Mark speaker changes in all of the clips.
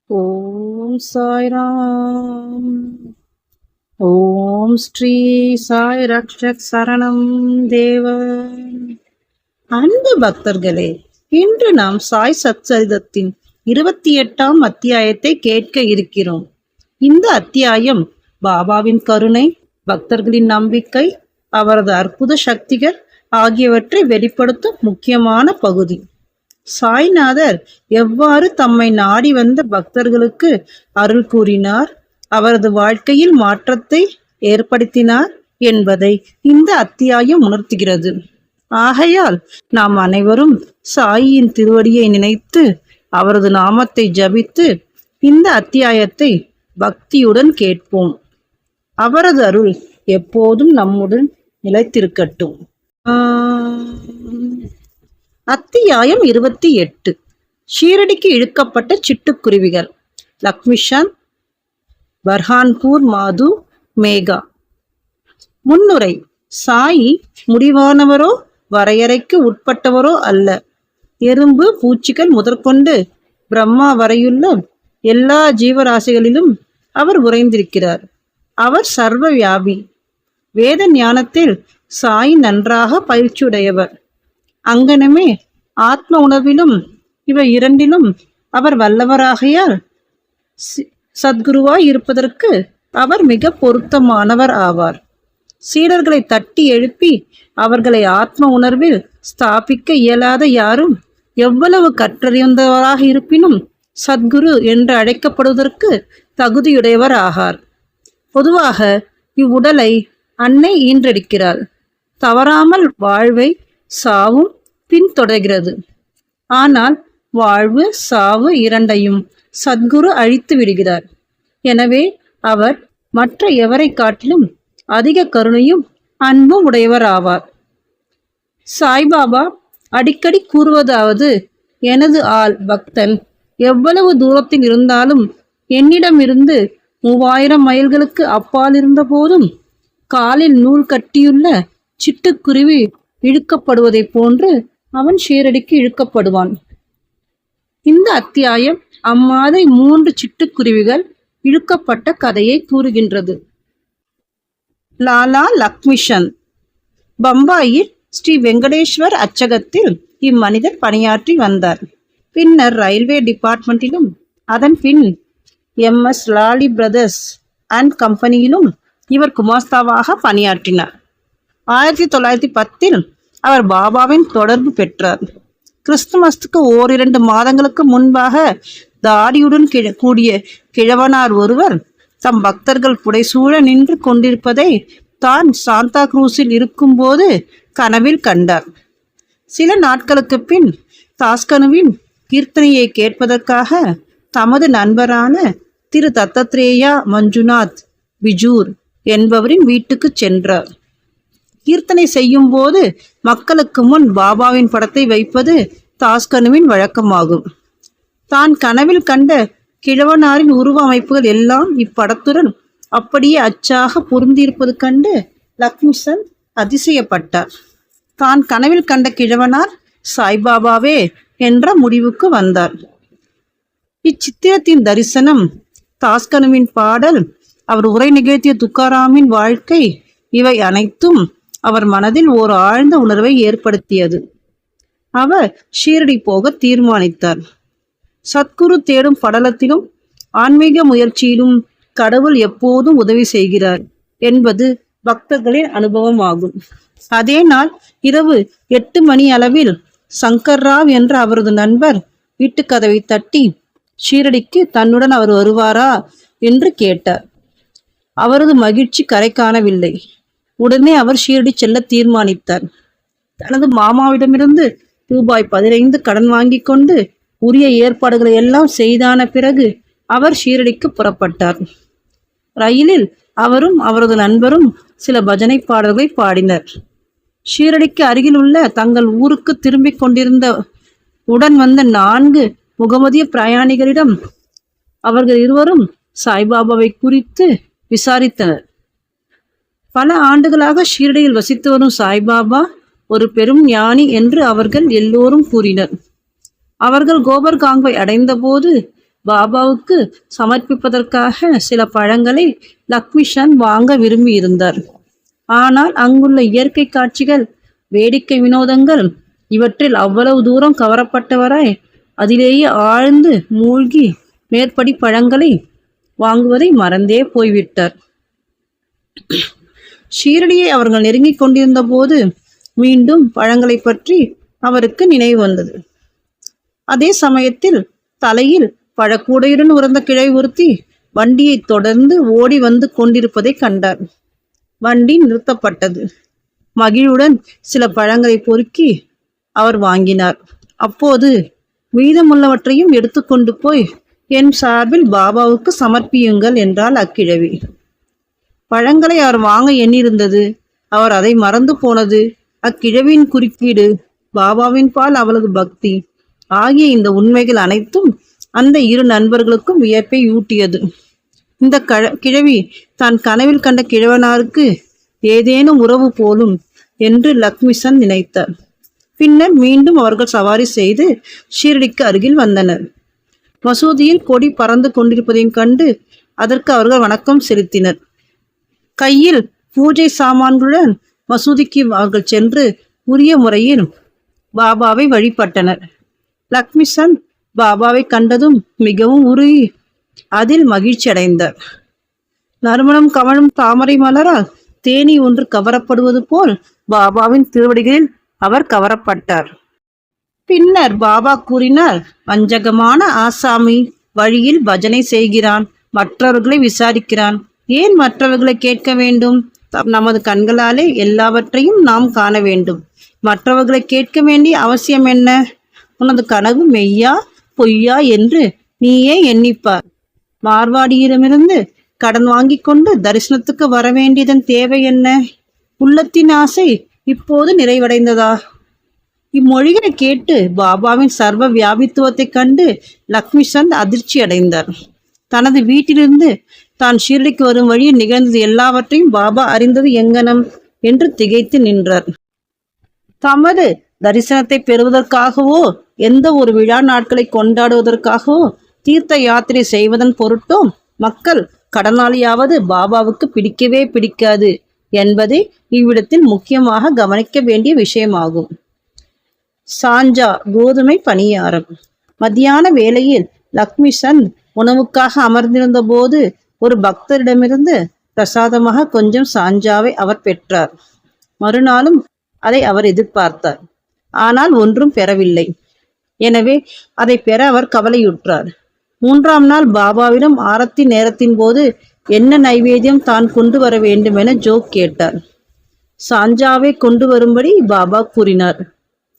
Speaker 1: ஓம் சாய்ராம். ஓம் ஸ்ரீ சாய் ரக்ஷக் சரணம் தேவ. அன்பு பக்தர்களே, இன்று நாம் சாய் சச்சரிதத்தின் 28ஆம் அத்தியாயத்தை கேட்க இருக்கிறோம். இந்த அத்தியாயம் பாபாவின் கருணை, பக்தர்களின் நம்பிக்கை, அவரது அற்புத சக்திகள் ஆகியவற்றை வெளிப்படுத்தும் முக்கியமான பகுதி. சாய்நாதர் எவ்வாறு தம்மை நாடி வந்த பக்தர்களுக்கு அருள் கூறினார், அவரது வாழ்க்கையில் மாற்றத்தை ஏற்படுத்தினார் என்பதை இந்த அத்தியாயம் உணர்த்துகிறது. ஆகையால் நாம் அனைவரும் சாயின் திருவடியை நினைத்து அவரது நாமத்தை ஜபித்து இந்த அத்தியாயத்தை பக்தியுடன் கேட்போம். அவரது அருள் எப்போதும் நம்முடன் நிலைத்திருக்கட்டும். அத்தியாயம் 28. ஷீரடிக்கு இழுக்கப்பட்ட சிட்டுக்குருவிகள். லக்ஷ்மிஷன், பர்ஹான்பூர் மாது, மேகா. முன்னுரை. சாயி முடிவானவரோ வரையறைக்கு உட்பட்டவரோ அல்ல. எறும்பு, பூச்சிகள் முதற்கொண்டு பிரம்மா வரையுள்ள எல்லா ஜீவராசிகளிலும் அவர் உறைந்திருக்கிறார். அவர் சர்வ வியாபி. வேத ஞானத்தில் சாயி நன்றாக பயிற்சியுடையவர். அங்கனமே ஆத்ம உணர்விலும் இவை இரண்டிலும் அவர் வல்லவராகையால் சத்குருவாய் இருப்பதற்கு அவர் மிக பொருத்தமானவர் ஆவார். சீடர்களை தட்டி எழுப்பி அவர்களை ஆத்ம உணர்வில் ஸ்தாபிக்க இயலாத யாரும் எவ்வளவு கற்றறிந்தவராக இருப்பினும் சத்குரு என்று அழைக்கப்படுவதற்கு தகுதியுடையவர் ஆகார். பொதுவாக இவ்வுடலை அன்னை ஈன்றெடுக்கிறார். தவறாமல் வாழ்வை சாவும் பின்தொடர்கிறது. ஆனால் வாழ்வு சாவு இரண்டையும் சத்குரு அழித்து விடுகிறார். எனவே அவர் மற்ற எவரை காட்டிலும் அதிக கருணையும் அன்பும் உடையவர் ஆவார். சாய்பாபா அடிக்கடி கூறுவதாவது, எனது ஆள் பக்தன் எவ்வளவு தூரத்தில் இருந்தாலும் என்னிடமிருந்து 3000 மைல்களுக்கு அப்பால் இருந்த போதும் காலில் நூல் கட்டியுள்ள சிட்டுக்குருவி இழுக்கப்படுவதை போன்று அவன் ஷீரடிக்கு இழுக்கப்படுவான். இந்த அத்தியாயம் அம்மாதை 3 சிட்டுக்குருவிகள் இழுக்கப்பட்ட கதையை கூறுகின்றது. லாலா லக்ஷ்மிஷன். பம்பாயில் ஸ்ரீ வெங்கடேஸ்வர் அச்சகத்தில் இம்மனிதர் பணியாற்றி வந்தார். பின்னர் ரயில்வே டிபார்ட்மெண்டிலும் அதன் பின் MS லாலி பிரதர்ஸ் அண்ட் கம்பெனியிலும் இவர் குமாஸ்தாவாக பணியாற்றினார். 1910 அவர் பாபாவின் தொடர்பு பெற்றார். கிறிஸ்துமஸ்துக்கு 1-2 மாதங்களுக்கு முன்பாக தாடியுடன் கூடிய கிழவனார் ஒருவர் தம் பக்தர்கள் புடைசூழ நின்று கொண்டிருப்பதை தான் சாந்தா குரூஸில் இருக்கும்போது கனவில் கண்டார். சில நாட்களுக்கு பின் தாஸ்கனுவின் கீர்த்தனையை கேட்பதற்காக தமது நண்பரான திரு தத்தத்ரேயா மஞ்சுநாத் பிஜூர் என்பவரின் வீட்டுக்கு சென்றார். கீர்த்தனை செய்யும் போது மக்களுக்கு முன் பாபாவின் படத்தை வைப்பது தாஸ்கனுவின் வழக்கமாகும். தான் கனவில் கண்ட கிழவனாரின் உருவ அமைப்புகள் எல்லாம் இப்படத்துடன் அப்படியே அச்சாக பொருந்தியிருப்பது கண்டு லக்ஷ்மிஷன் அதிசயப்பட்டார். தான் கனவில் கண்ட கிழவனார் சாய்பாபாவே என்ற முடிவுக்கு வந்தார். இச்சித்திரத்தின் தரிசனம், தாஸ்கனுவின் பாடல், அவர் உரை நிகழ்த்திய துக்காராமின் வாழ்க்கை, இவை அனைத்தும் அவர் மனதில் ஓர் ஆழ்ந்த உணர்வை ஏற்படுத்தியது. அவர் ஷீரடி போக தீர்மானித்தார். சத்குரு தேடும் படலத்திலும் ஆன்மீக முயற்சியிலும் கடவுள் எப்போதும் உதவி செய்கிறார் என்பது பக்தர்களின் அனுபவமாகும். அதே நாள் இரவு 8 மணி அளவில் சங்கர் ராவ் என்ற அவரது நண்பர் வீட்டுக்கதவை தட்டி ஷீரடிக்கு தன்னுடன் அவர் வருவாரா என்று கேட்டார். அவரது மகிழ்ச்சி கரை காணவில்லை. உடனே அவர் ஷீரடி செல்ல தீர்மானித்தார். தனது மாமாவிடமிருந்து ரூபாய் 15 கடன் வாங்கி கொண்டு உரிய ஏற்பாடுகளை எல்லாம் செய்தான பிறகு அவர் ஷீரடிக்கு புறப்பட்டார். ரயிலில் அவரும் அவரது நண்பரும் சில பஜனை பாடல்களை பாடினர். ஷீரடிக்கு அருகில் உள்ள தங்கள் ஊருக்கு திரும்பிக் கொண்டிருந்த உடன் வந்த 4 முகமதிய பிரயாணிகளிடம் அவர்கள் இருவரும் சாய்பாபாவை குறித்து விசாரித்தனர். பல ஆண்டுகளாக ஷீரடியில் வசித்து வரும் சாய்பாபா ஒரு பெரும் ஞானி என்று அவர்கள் எல்லோரும் கூறினர். அவர்கள் கோபர்காங்கை அடைந்த போது பாபாவுக்கு சமர்ப்பிப்பதற்காக சில பழங்களை லக்ஷ்மிசந்த் வாங்க விரும்பி இருந்தார். ஆனால் அங்குள்ள இயற்கை காட்சிகள், வேடிக்கை வினோதங்கள் இவற்றில் அவ்வளவு தூரம் கவரப்பட்டவராய் அதிலேயே ஆழ்ந்து மூழ்கி மேற்படி பழங்களை வாங்குவதை மறந்தே போய்விட்டார். ஷீரடியை அவர்கள் நெருங்கிக் கொண்டிருந்த போது மீண்டும் பழங்களை பற்றி அவருக்கு நினைவு வந்தது. அதே சமயத்தில் தலையில் பழக்கூடையுடன் உறந்த கிழவி ஒருத்தி வண்டியை தொடர்ந்து ஓடி வந்து கொண்டிருப்பதை கண்டார். வண்டி நிறுத்தப்பட்டது. மகிழுடன் சில பழங்களை பொறுக்கி அவர் வாங்கினார். அப்போது மீதமுள்ளவற்றையும் எடுத்துக்கொண்டு போய் என் சார்பில் பாபாவுக்கு சமர்ப்பியுங்கள் என்றாள் அக்கிழவி. பழங்களை அவர் வாங்க எண்ணிருந்தது. அவர் அதை மறந்து போனது, அக்கிழவியின் குறுக்கீடு, பாபாவின் பால் அவளது பக்தி ஆகிய இந்த உண்மைகள் அனைத்தும் அந்த இரு நண்பர்களுக்கும் வியப்பை ஊட்டியது. இந்த கிழவி தான் கனவில் கண்ட கிழவனாருக்கு ஏதேனும் உறவு போலும் என்று லக்ஷ்மிசந்த் நினைத்தார். பின்னர் மீண்டும் அவர்கள் சவாரி செய்து ஷீரடிக்கு அருகில் வந்தனர். மசூதியில் கொடி பறந்து கொண்டிருப்பதையும் கண்டு அதற்கு அவர்கள் வணக்கம் செலுத்தினர். கையில் பூஜை சாமான்களுடன் மசூதிக்கு அவர்கள் சென்று உரிய முறையில் பாபாவை வழிபட்டனர். லக்ஷ்மிசந்த் பாபாவை கண்டதும் மிகவும் உருகி அதில் மகிழ்ச்சி அடைந்தார். நறுமணம் கமழும் தாமரை மலரால் தேனி ஒன்று கவரப்படுவது போல் பாபாவின் திருவடிகளில் அவர் கவரப்பட்டார். பின்னர் பாபா கூறினார், வஞ்சகமான ஆசாமி வழியில் பஜனை செய்கிறான், மற்றவர்களை விசாரிக்கிறான். ஏன் மற்றவர்களை கேட்க வேண்டும்? நமது கண்களாலே எல்லாவற்றையும் நாம் காண வேண்டும். மற்றவர்களை கேட்க வேண்டிய அவசியம் என்ன? உனது கனவு மெய்யா பொய்யா என்று நீயே எண்ணிப்பார். மார்வாடியிடமிருந்து கடன் வாங்கி கொண்டு தரிசனத்துக்கு வர வேண்டியதன் தேவை என்ன? உள்ளத்தின் ஆசை இப்போது நிறைவடைந்ததா? இம்மொழிகளை கேட்டு பாபாவின் சர்வ வியாபித்துவத்தை கண்டு லக்ஷ்மிசந்த் அதிர்ச்சி அடைந்தார். தனது வீட்டிலிருந்து தான் ஷீரடிக்கு வரும் வழியில் நிகழ்ந்தது எல்லாவற்றையும் பாபா அறிந்தது எங்கனம் என்று திகைத்து நின்றார். தமது தரிசனத்தை பெறுவதற்காகவோ எந்த ஒரு விழா நாட்களை கொண்டாடுவதற்காகவோ தீர்த்த யாத்திரை செய்வதன் பொருட்டோ மக்கள் கடனாளியாவது பாபாவுக்கு பிடிக்கவே பிடிக்காது என்பதை இவ்விடத்தில் முக்கியமாக கவனிக்க வேண்டிய விஷயமாகும். சாஞ்சா கோதுமை பணியாரம். மத்தியான வேளையில் லக்ஷ்மிசந்த் உணவுக்காக அமர்ந்திருந்த போது ஒரு பக்தரிடமிருந்து பிரசாதமாக கொஞ்சம் சாஞ்சாவை அவர் பெற்றார். மறுநாளும் அதை அவர் எதிர்பார்த்தார். ஆனால் ஒன்றும் பெறவில்லை. எனவே அதை பெற அவர் கவலையுற்றார். 3ஆம் நாள் பாபாவிடம் ஆரத்தி நேரத்தின் போது என்ன நைவேத்தியம் தான் கொண்டு வர வேண்டும் என ஜோக் கேட்டார். சாஞ்சாவை கொண்டு வரும்படி பாபா கூறினார்.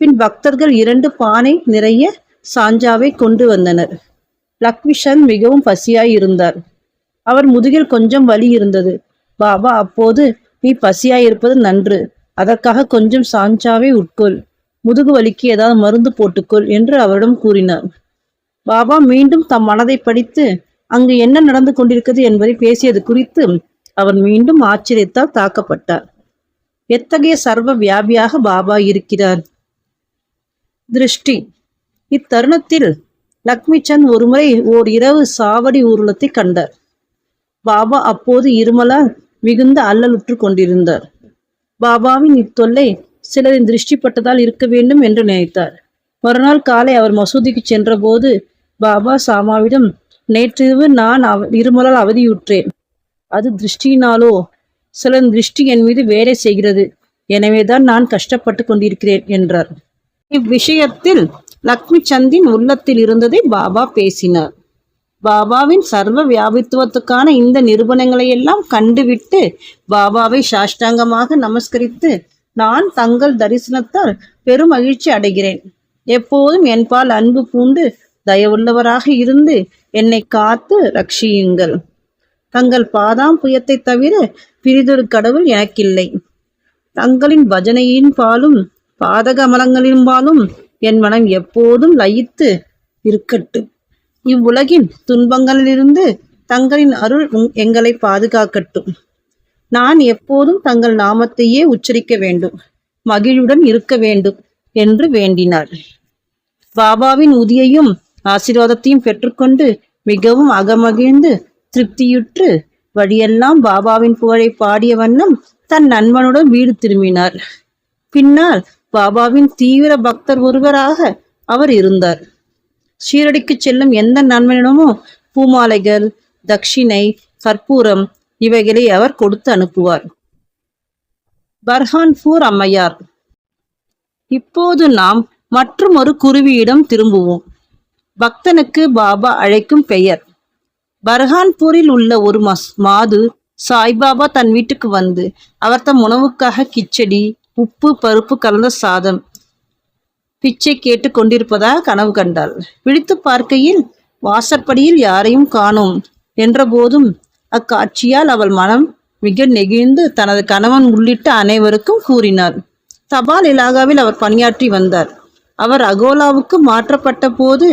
Speaker 1: பின் பக்தர்கள் 2 பானை நிறைய சாஞ்சாவை கொண்டு வந்தனர். லக்ஷ்மிசந்த் மிகவும் பசியாய் இருந்தார். அவர் முதுகில் கொஞ்சம் வலி இருந்தது. பாபா அப்போது, நீ பசியாய் இருப்பது நன்று, அதற்காக கொஞ்சம் சாஞ்சாவை உட்கொள், முதுகு வலிக்கு ஏதாவது மருந்து போட்டுக்கொள் என்று அவரிடம் கூறினார். பாபா மீண்டும் தம் மனதை படித்து அங்கு என்ன நடந்து கொண்டிருக்கிறது என்பதை பேசியது குறித்து அவர் மீண்டும் ஆச்சரியத்தால் தாக்கப்பட்டார். எத்தகைய சர்வ வியாபியாக பாபா இருக்கிறார்! திருஷ்டி. இத்தருணத்தில் லக்ஷ்மிசந்த் ஒருமுறை ஓர் இரவு சாவடி ஊர்வலத்தை கண்டார். பாபா அப்போது இருமலால் மிகுந்த அல்லலுற்று கொண்டிருந்தார். பாபாவின் இத்தொல்லை சிலரின் திருஷ்டிப்பட்டதால் இருக்க வேண்டும் என்று நினைத்தார். மறுநாள் காலை அவர் மசூதிக்கு சென்ற போது பாபா சாமாவிடம், நேற்றிரவு நான் இருமலால் அவதியுற்றேன். அது திருஷ்டியினாலோ? சிலரின் திருஷ்டி என் மீது வேலை செய்கிறது, எனவேதான் நான் கஷ்டப்பட்டு கொண்டிருக்கிறேன் என்றார். இவ்விஷயத்தில் லக்ஷ்மிசந்தின் உள்ளத்தில் இருந்ததை பாபா பேசினார். பாபாவின் சர்வ வியாபித்துவத்துக்கான இந்த நிரூபணங்களை எல்லாம் கண்டுவிட்டு பாபாவை சாஷ்டாங்கமாக நமஸ்கரித்து, நான் தங்கள் தரிசனத்தால் பெரும் மகிழ்ச்சி அடைகிறேன். எப்போதும் என்பால் அன்பு பூண்டு தயவுள்ளவராக இருந்து என்னை காத்து ரட்சியுங்கள். தங்கள் பாதாம் புயத்தை தவிர பிரிதொரு கடவுள் எனக்கில்லை. தங்களின் பஜனையின் பாலும் பாதக அமலங்களின் பாலும் என் மனம் எப்போதும் லயித்து இருக்கட்டும். இவ்வுலகின் துன்பங்களிலிருந்து தங்களின் அருள் எங்களை பாதுகாக்கட்டும். நான் எப்போதும் தங்கள் நாமத்தையே உச்சரிக்க வேண்டும், மகிழ்வுடன் இருக்க வேண்டும் என்று வேண்டினார். பாபாவின் உதியையும் ஆசீர்வாதத்தையும் பெற்றுக்கொண்டு மிகவும் அகமகிழ்ந்து திருப்தியுற்று வழியெல்லாம் பாபாவின் புகழை பாடிய வண்ணம் தன் நண்பனுடன் வீடு திரும்பினார். பின்னால் பாபாவின் தீவிர பக்தர் ஒருவராக அவர் இருந்தார். ஷீரடிக்கு செல்லும் எந்த நண்பனிடமும் பூமாலைகள், தட்சிணை, கற்பூரம் இவைகளை அவர் கொடுத்து அனுப்புவார். பர்ஹான்பூர் அம்மையார். இப்போது நாம் மற்றும் ஒரு குருவியிடம் திரும்புவோம். பக்தனுக்கு பாபா அழைக்கும் பெயர். பர்ஹான்பூரில் உள்ள ஒரு மாது சாய்பாபா தன் வீட்டுக்கு வந்து அவர் தம் உணவுக்காக கிச்சடி, உப்பு, பருப்பு கலந்த சாதம் பிச்சை கேட்டு கொண்டிருப்பதாக கனவு கண்டாள். விழித்து பார்க்கையில் வாசற்படியில் யாரையும் காணோம் என்ற போதும் அக்காட்சியால் அவள் மனம் மிக நெகிழ்ந்து தனது கணவன் உள்ளிட்ட அனைவருக்கும் கூறினார். தபால் இலாகாவில் அவர் பணியாற்றி வந்தார். அவர் அகோலாவுக்கு மாற்றப்பட்ட போது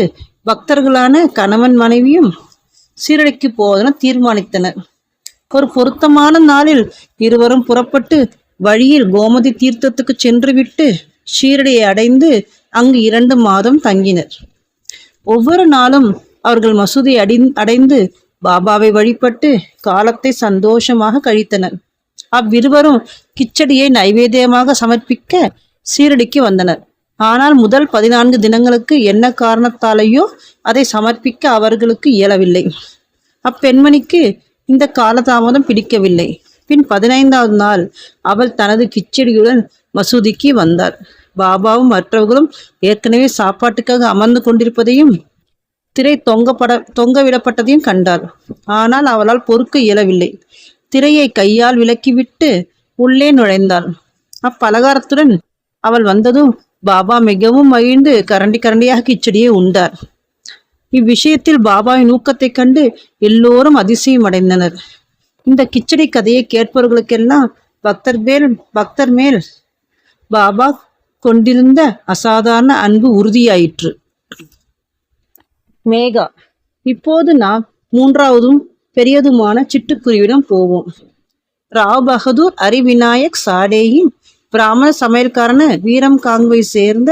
Speaker 1: பக்தர்களான கணவன் மனைவியும் சீரடிக்கு போவதென தீர்மானித்தனர். ஒரு பொருத்தமான நாளில் இருவரும் புறப்பட்டு வழியில் கோமதி தீர்த்தத்துக்கு சென்று விட்டு ஷீரடியை அடைந்து அங்கு 2 மாதம் தங்கினர். ஒவ்வொரு நாளும் அவர்கள் மசூதி அடைந்து பாபாவை வழிபட்டு காலத்தை சந்தோஷமாக கழித்தனர். அவ்விருவரும் கிச்சடியை நைவேத்தியமாக சமர்ப்பிக்க சீரடிக்கு வந்தனர். ஆனால் முதல் 14 தினங்களுக்கு என்ன காரணத்தாலேயோ அதை சமர்ப்பிக்க அவர்களுக்கு இயலவில்லை. அப்பெண்மணிக்கு இந்த காலதாமதம் பிடிக்கவில்லை. பின் 15வது நாள் அவள் தனது கிச்சடியுடன் மசூதிக்கு வந்தார். பாபாவும் மற்றவர்களும் ஏற்கனவே சாப்பாட்டுக்காக அமர்ந்து கொண்டிருப்பதையும் திரை தொங்கவிடப்பட்டதையும் கண்டார். ஆனால் அவளால் பொறுக்க இயலவில்லை. திரையை கையால் விலக்கிவிட்டு உள்ளே நுழைந்தாள். அப்பலகாரத்துடன் அவள் வந்ததும் பாபா மிகவும் மகிழ்ந்து கரண்டி கரண்டியாக கிச்சடியை உண்டார். இவ்விஷயத்தில் பாபாவின் ஊக்கத்தை கண்டு எல்லோரும் அதிசயம் அடைந்தனர். இந்த கிச்சடி கதையை கேட்பவர்களுக்கெல்லாம் பக்தர் மேல் பாபா கொண்டிருந்த அசாதாரண அன்பு உறுதியாயிற்று. மேகா. இப்போது நாம் 3வதும் பெரியதுமான சிட்டுக்குருவிடம் போவோம். ராவ் பகதூர் ஹரிவிநாயக் சாடேயின் பிராமண சமையல்காரன வீரம் காங்குவை சேர்ந்த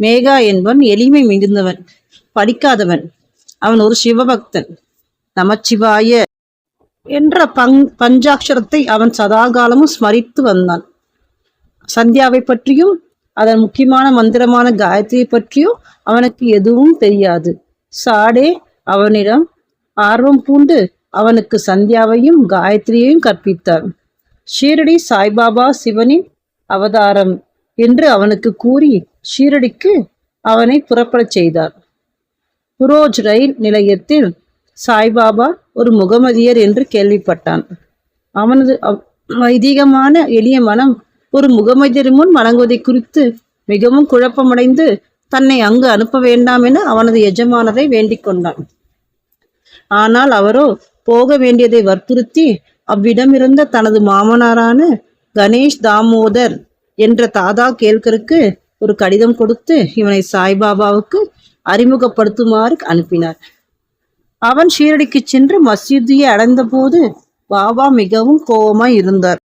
Speaker 1: மேகா என்பவன் எளிமை மிகுந்தவன், படிக்காதவன். அவன் ஒரு சிவபக்தன். நமச்சிவாய என்ற பஞ்சாட்சரத்தை அவன் சதாகாலமும் ஸ்மரித்து வந்தான். சந்தியாவை பற்றியும் அதன் முக்கியமான மந்திரமான காயத்ரியை பற்றியும் அவனுக்கு எதுவும் தெரியாது. சாடே அவனிடம் ஆர்வம் பூண்டு அவனுக்கு சந்தியாவையும் காயத்ரியையும் கற்பித்தார். ஷீரடி சாய்பாபா சிவனின் அவதாரம் என்று அவனுக்கு கூறி ஷீரடிக்கு அவனை புறப்படச் செய்தார். புரோஜ் ரயில் நிலையத்தில் சாய்பாபா ஒரு முகமதியர் என்று கேள்விப்பட்டான். அவனது வைதிகமான எளிய மனம் ஒரு முகமதியர் முன் வணங்குவதை குறித்து மிகவும் குழப்பமடைந்து தன்னை அங்கு அனுப்ப வேண்டாம் என அவனது எஜமானரை வேண்டிக் கொண்டான். ஆனால் அவரோ போக வேண்டியதை வற்புறுத்தி அவ்விடமிருந்த தனது மாமனாரான கணேஷ் தாமோதர் என்ற தாதா கேல்கருக்கு ஒரு கடிதம் கொடுத்து இவனை சாய்பாபாவுக்கு அறிமுகப்படுத்துமாறு அனுப்பினார். அவன் ஷீரடிக்கு சென்று மசூதியை அடைந்த போது பாபா மிகவும் கோபமாய் இருந்தார்.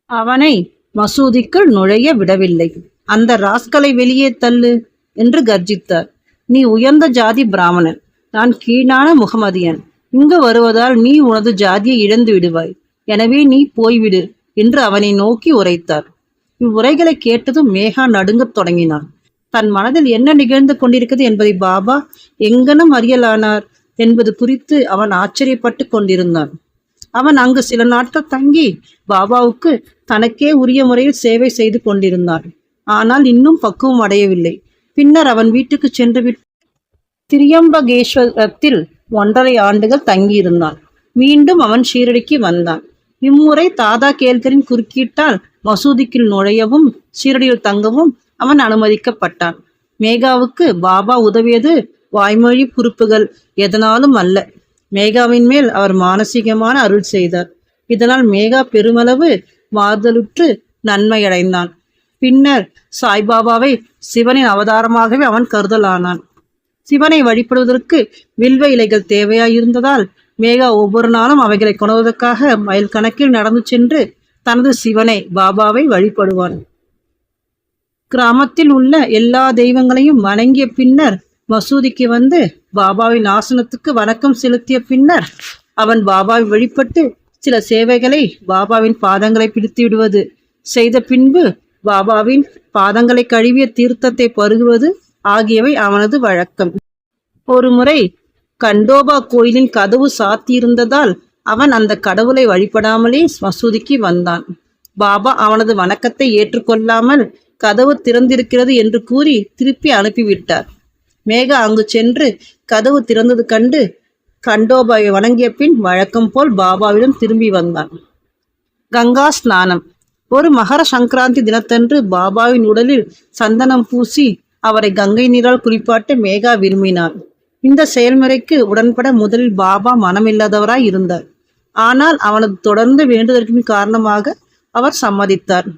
Speaker 1: அவனை மசூதிக்குள் நுழைய விடவில்லை. அந்த ராஸ்கலை வெளியே தள்ளு என்று கர்ஜித்தார். நீ உயர்ந்த ஜாதி பிராமணன், நான் கீழான முகமதியன். இங்கு வருவதால் நீ உனது ஜாதியை இழந்து விடுவாய். எனவே நீ போய்விடு என்று அவனை நோக்கி உரைத்தார். இவ்வுரைகளை கேட்டதும் மேகா நடுங்கத் தொடங்கினான். தன் மனதில் என்ன நிகழ்ந்து கொண்டிருக்கிறது என்பதை பாபா எங்கனம் அறியலானார் என்பது குறித்து அவன் ஆச்சரியப்பட்டு கொண்டிருந்தான். அவன் அங்கு சில நாட்கள் தங்கி பாபாவுக்கு தனக்கே உரிய முறையில் சேவை செய்து கொண்டிருந்தான். ஆனால் இன்னும் பக்குவம் அடையவில்லை. பின்னர் அவன் வீட்டுக்கு சென்று விட்டு திரியம்பகேஸ்வரத்தில் 1.5 ஆண்டுகள் தங்கியிருந்தான். மீண்டும் அவன் ஷீரடிக்கு வந்தான். இம்முறை தாதா கேல்கரின் குறுக்கீட்டால் மசூதிக்குள் நுழையவும் ஷீரடியில் தங்கவும் அவன் அனுமதிக்கப்பட்டான். மேகாவுக்கு பாபா உதவியது வாய்மொழி குறிப்புகள் எதனாலும் அல்ல. மேகாவின் மேல் அவர் மானசீகமான அருள் செய்தார். இதனால் மேகா பெருமளவு மாறுதலுற்று நன்மையடைந்தான். பின்னர் சாய்பாபாவை சிவனின் அவதாரமாகவே அவன் கருதலானான். சிவனை வழிபடுவதற்கு வில்வ இலைகள் தேவையாயிருந்ததால் மேகா ஒவ்வொரு நாளும் அவைகளை கொணர்வதற்காக மைல் கணக்கில் நடந்து சென்று தனது சிவனை பாபாவை வழிபடுவான். கிராமத்தில் உள்ள எல்லா தெய்வங்களையும் வணங்கிய பின்னர் மசூதிக்கு வந்து பாபாவின் ஆசனத்துக்கு வணக்கம் செலுத்திய பின்னர் அவன் பாபாவை வழிபட்டு சில சேவைகளை பாபாவின் பாதங்களை பிடித்து விடுவது செய்த பின்பு பாபாவின் பாதங்களை கழுவிய தீர்த்தத்தை பருகுவது ஆகியவை அவனது வழக்கம். ஒருமுறை கண்டோபா கோயிலின் கதவு சாத்தியிருந்ததால் அவன் அந்த கடவுளை வழிபடாமலே மசூதிக்கு வந்தான். பாபா அவனது வணக்கத்தை ஏற்றுக்கொள்ளாமல் கதவு திறந்திருக்கிறது என்று கூறி திருப்பி அனுப்பிவிட்டார். மேகா அங்கு சென்று கதவு திறந்தது கண்டு கண்டோபாவை வணங்கிய பின் வழக்கம் போல் பாபாவிடம் திரும்பி வந்தான். கங்கா ஸ்நானம். ஒரு மகர சங்கராந்தி தினத்தன்று பாபாவின் உடலில் சந்தனம் பூசி அவரை கங்கை நீரால் குளிப்பாட்ட மேகா விரும்பினான். இந்த செயல்முறைக்கு உடன்பட முதலில் பாபா மனமில்லாதவராய் இருந்தார். ஆனால் அவனது தொடர்ந்து வேண்டுதலின் காரணமாக அவர் சம்மதித்தார்.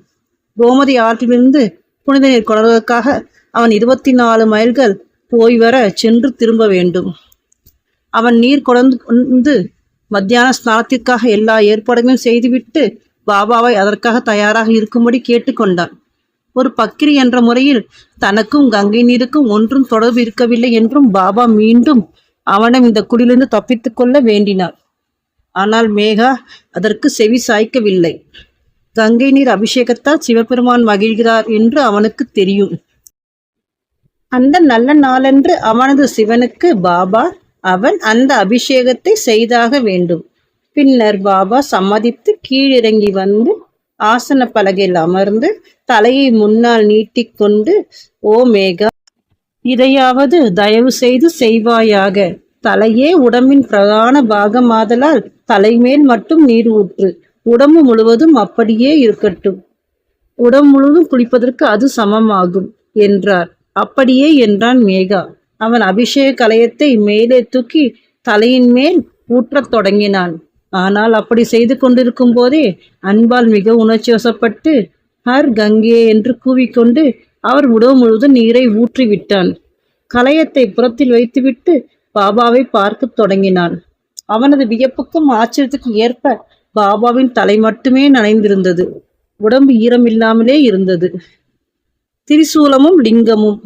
Speaker 1: கோமதி ஆற்றிலிருந்து புனித நீர் கொணர்வதற்காக அவன் 24 மைல்கள் போய் வர சென்று திரும்ப வேண்டும். அவன் நீர் கொண்டு மத்தியான ஸ்நானத்திற்காக எல்லா ஏற்பாடுகளையும் செய்துவிட்டு பாபாவை அதற்காக தயாராக இருக்கும்படி கேட்டுக்கொண்டான். ஒரு பக்கிரி என்ற முறையில் தனக்கும் கங்கை நீருக்கும் ஒன்றும் தொடர்பு இருக்கவில்லை என்றும் பாபா மீண்டும் அவனை இந்த குடிலிருந்து தப்பித்துக் கொள்ள வேண்டினார். ஆனால் மேகா அதற்கு செவி சாய்க்கவில்லை. கங்கை நீர் அபிஷேகத்தால் சிவபெருமான் மகிழ்கிறார் என்று அவனுக்கு தெரியும். அந்த நல்ல நாளன்று அவனது சிவனுக்கு பாபா அவன் அந்த அபிஷேகத்தை செய்தாக வேண்டும். பின்னர் பாபா சம்மதித்து கீழிறங்கி வந்து ஆசன பலகையில் அமர்ந்து தலையை முன்னால் நீட்டிக்கொண்டு, ஓ மேகா, இதையாவது தயவு செய்து செய்வாயாக. தலையே உடம்பின் பிரதான பாகமாதலால் தலைமேல் மட்டும் நீர் ஊற்று. உடம்பு முழுவதும் அப்படியே இருக்கட்டும். உடம்பு முழுவதும் குளிப்பதற்கு அது சமமாகும் என்றார். அப்படியே என்றான் மேகா. அவன் அபிஷேக கலயத்தை மேலே தூக்கி தலையின் மேல் ஊற்றத் தொடங்கினான். ஆனால் அப்படி செய்து கொண்டிருக்கும் போதே அன்பால் மிக உணர்ச்சி வசப்பட்டு ஹர் கங்கே என்று கூவிக்கொண்டு அவர் உடம்பு முழுவதும் நீரை ஊற்றிவிட்டான். கலயத்தை புறத்தில் வைத்துவிட்டு பாபாவை பார்க்க தொடங்கினான். அவனது வியப்புக்கும் ஆச்சரியத்துக்கும் ஏற்ப பாபாவின் தலை மட்டுமே நனைந்திருந்தது. உடம்பு ஈரமில்லாமலே இருந்தது. திரிசூலமும் லிங்கமும்.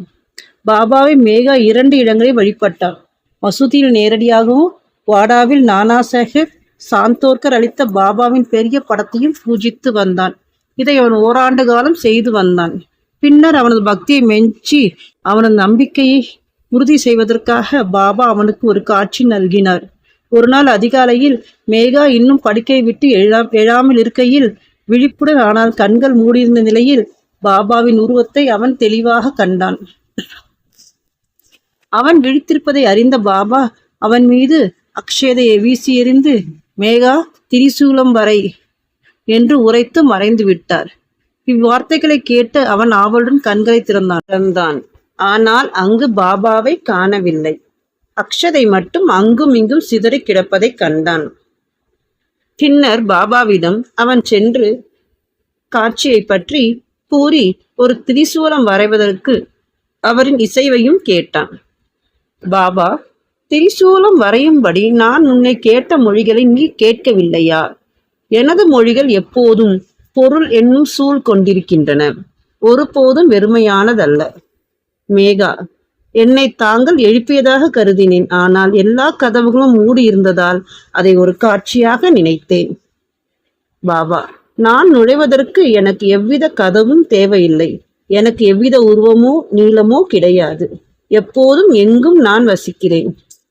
Speaker 1: பாபாவை மேகா 2 இடங்களில் வழிபட்டான். மசூதியில் நேரடியாகவும் வாடாவில் நானா சாஹிப் சாந்தோர்கர் அளித்த பாபாவின் பெரிய படத்தையும் பூஜித்து வந்தான். இதை அவன் ஓராண்டு காலம் செய்து வந்தான். பின்னர் அவனது பக்தியை மெச்சி அவனது நம்பிக்கையை உறுதி செய்வதற்காக பாபா அவனுக்கு ஒரு காட்சி நல்கினார். ஒரு நாள் அதிகாலையில் மேகா இன்னும் படுக்கையை விட்டு எழாமல் இருக்கையில் விழிப்புடன் ஆனால் கண்கள் மூடியிருந்த நிலையில் பாபாவின் உருவத்தை அவன் தெளிவாக கண்டான். அவன் விழித்திருப்பதை அறிந்த பாபா அவன் மீது அக்ஷதையை வீசி எறிந்து, மேகா, திரிசூலம் வரை என்று உரைத்து மறைந்து விட்டார். இவ்வார்த்தைகளை கேட்டு அவன் ஆவலுடன் கண்களை திறந்தான். ஆனால் அங்கு பாபாவை காணவில்லை. அக்ஷதை மட்டும் அங்கும் இங்கும் சிதறி கிடப்பதை கண்டான். பின்னர் பாபாவிடம் அவன் சென்று காட்சியை பற்றி கூறி ஒரு திரிசூலம் வரைவதற்கு அவரின் இசைவையும் கேட்டான். பாபா, திரிசூலம் வரையும்படி நான் உன்னை கேட்ட மொழிகளை நீ கேட்கவில்லையா? எனது மொழிகள் எப்போதும் பொருள் என்னும் சூழ் கொண்டிருக்கின்றன, ஒருபோதும் வெறுமையானதல்ல. மேகா, என்னை தாங்கள் எழுப்பியதாக கருதினேன். ஆனால் எல்லா கதவுகளும் மூடி இருந்ததால் அதை ஒரு காட்சியாக நினைத்தேன். பாபா, நான் நுழைவதற்கு எனக்கு எவ்வித கதவும் தேவையில்லை. எனக்கு எவ்வித உருவமோ நீளமோ கிடையாது. எப்போதும் எங்கும் நான் வசிக்கிறேன்.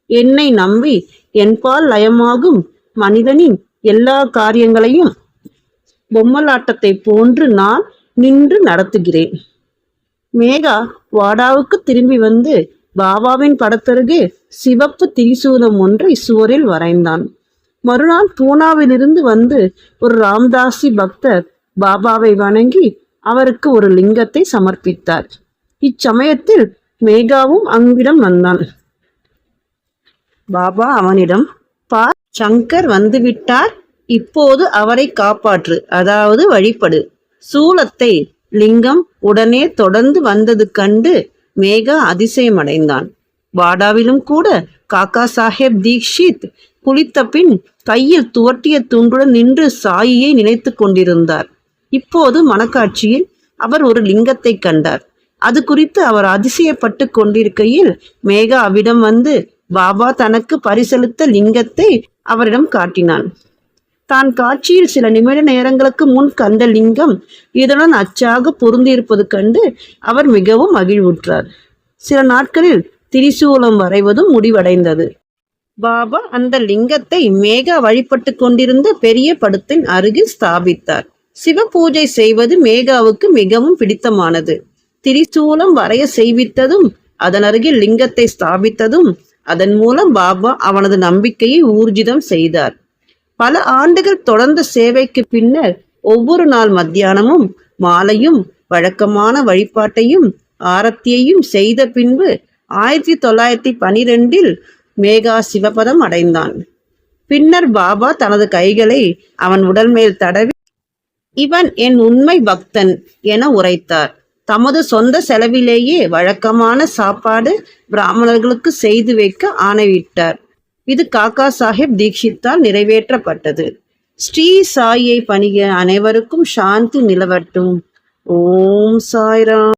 Speaker 1: என்னை நம்பி என்பால் லயமாகும் மனிதனின் எல்லா காரியங்களையும் பொம்மலாட்டத்தை போன்று நான் நின்று நடத்துகிறேன். மேகா வாடாவுக்கு திரும்பி வந்து பாபாவின் படத்தருகே சிவப்பு திரிசூலம் ஒன்றை சுவரில் வரைந்தான். மறுநாள் பூனாவிலிருந்து வந்து ஒரு ராம்தாசி பக்தர் பாபாவை வணங்கி அவருக்கு ஒரு லிங்கத்தை சமர்ப்பித்தார். இச்சமயத்தில் மேகாவும் அங்கிடம் வந்தான். பாபா அவனிடம், பார், சங்கர் வந்துவிட்டார், இப்போது அவரை காப்பாற்று, அதாவது வழிபடு. சூலத்தை லிங்கம் உடனே தொடர்ந்து வந்தது கண்டு மேகா அதிசயமடைந்தான். வாடாவிலும் கூட காக்கா சாஹேப் தீக்ஷித் குளித்த பின் கையில் துவட்டிய துண்டுடன் நின்று சாயியை நினைத்து கொண்டிருந்தார். இப்போது மனக்காட்சியில் அவர் ஒரு லிங்கத்தை கண்டார். அது குறித்து அவர் அதிசயப்பட்டு கொண்டிருக்கையில் மேகா அவிடம் வந்து பாபா தனக்கு பரிசளித்த லிங்கத்தை அவரிடம் காட்டினான். தான் காட்சியில் சில நிமிட நேரங்களுக்கு முன் கண்ட லிங்கம் இதனுடன் அச்சாக பொருந்தியிருப்பது கண்டு அவர் மிகவும் மகிழ்வுற்றார். சில நாட்களில் திரிசூலம் வரைவதும் முடிவடைந்தது. பாபா அந்த லிங்கத்தை மேகா வழிபட்டு கொண்டிருந்த பெரிய படத்தின் அருகில் ஸ்தாபித்தார். சிவ பூஜை செய்வது மேகாவுக்கு மிகவும் பிடித்தமானது. திரிசூலம் வரைய செய்வித்ததும் அதன் அருகில் லிங்கத்தை ஸ்தாபித்ததும் அதன் மூலம் பாபா அவனது நம்பிக்கையை ஊர்ஜிதம் செய்தார். பல ஆண்டுகள் தொடர்ந்த சேவைக்கு பின்னர் ஒவ்வொரு நாள் மத்தியானமும் மாலையும் வழக்கமான வழிபாட்டையும் ஆரத்தியையும் செய்த பின்பு 1912 மேகா சிவபதம் அடைந்தான். பின்னர் பாபா தனது கைகளை அவன் உடல் மேல் தடவி இவன் என் உண்மை பக்தன் என உரைத்தார். தமது சொந்த செலவிலேயே வழக்கமான சாப்பாடு பிராமணர்களுக்கு செய்து வைக்க ஆணையிட்டார். இது காக்கா சாஹேப் தீக்ஷித்தால் நிறைவேற்றப்பட்டது. ஸ்ரீ சாயை பணிக அனைவருக்கும் சாந்தி நிலவட்டும். ஓம் சாய்ராம்.